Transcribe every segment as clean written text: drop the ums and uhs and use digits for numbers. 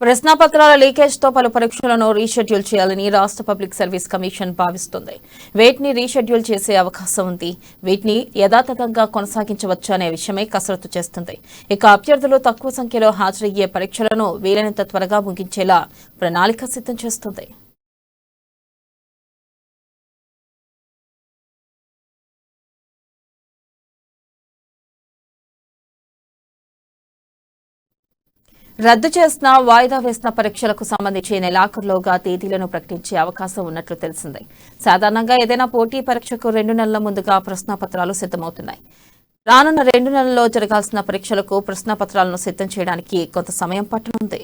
ప్రశ్నాపత్రాల లీకేజ్తో పలు పరీక్షలను రీషెడ్యూల్ చేయాలని రాష్ట్ర పబ్లిక్ సర్వీస్ కమిషన్ భావిస్తోంది. వీటిని రీషెడ్యూల్ చేసే అవకాశం ఉంది. వీటిని యథాతథంగా కొనసాగించవచ్చు అనే విషయమే కసరత్తు చేస్తుంది. ఇక అభ్యర్థులు తక్కువ సంఖ్యలో హాజరయ్యే పరీక్షలను వీలైనంత త్వరగా ముగించేలా ప్రణాళిక సిద్ధం చేస్తుంది. రద్దు చేసిన వాయిదా వేసిన పరీక్షలకు సంబంధించి నెలాఖరులోగా తేదీలను ప్రకటించే అవకాశం ఉన్నట్లు తెలిసింది. సాధారణంగా ఏదైనా పోటీ పరీక్షకు 2 నెలల ముందుగా ప్రశ్నాపత్రాలు సిద్ధమవుతున్నాయి. రానున్న 2 నెలల్లో జరగాల్సిన పరీక్షలకు ప్రశ్నాపత్రాలను సిద్ధం చేయడానికి కొంత సమయం పట్టనుంది.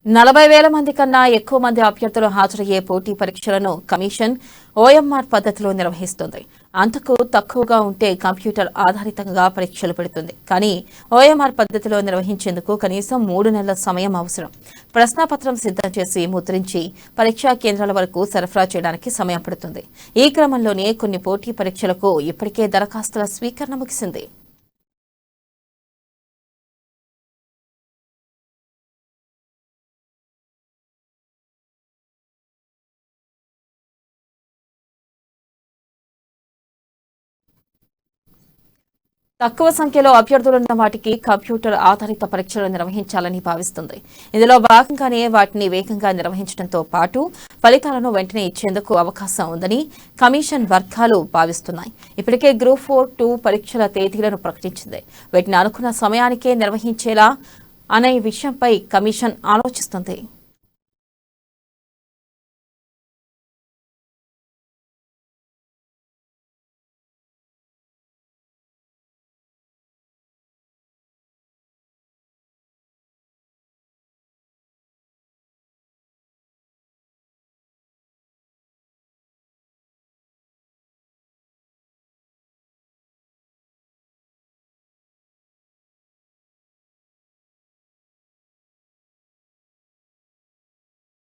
40,000 మంది కన్నా ఎక్కువ మంది అభ్యర్థులు హాజరయ్యే పోటీ పరీక్షలను కమిషన్ ఓఎంఆర్ పద్ధతిలో నిర్వహిస్తుంది. అంతకు తక్కువగా ఉంటే కంప్యూటర్ ఆధారితంగా పరీక్షలు పెడుతుంది. కానీ ఓఎంఆర్ పద్ధతిలో నిర్వహించేందుకు కనీసం 3 నెలల సమయం అవసరం. ప్రశ్నాపత్రం సిద్ధం చేసి ముద్రించి పరీక్షా కేంద్రాల వరకు సరఫరా చేయడానికి సమయం పడుతుంది. ఈ క్రమంలోనే కొన్ని పోటీ పరీక్షలకు ఇప్పటికే దరఖాస్తుల స్వీకరణ ముగిసింది. తక్కువ సంఖ్యలో అభ్యర్థులున్న వాటికి కంప్యూటర్ ఆధారిత పరీక్షలు నిర్వహించాలని భావిస్తుంది. ఇందులో భాగంగానే వాటిని వేగంగా నిర్వహించడంతో పాటు ఫలితాలను వెంటనే ఇచ్చేందుకు అవకాశం ఉందని కమిషన్ వర్గాలు భావిస్తున్నాయి. ఇప్పటికే గ్రూప్ 4-2 పరీక్షల తేదీలను ప్రకటించింది. వీటిని అనుకున్న సమయానికే నిర్వహించేలా అనే విషయంపై కమిషన్ ఆలోచిస్తుంది.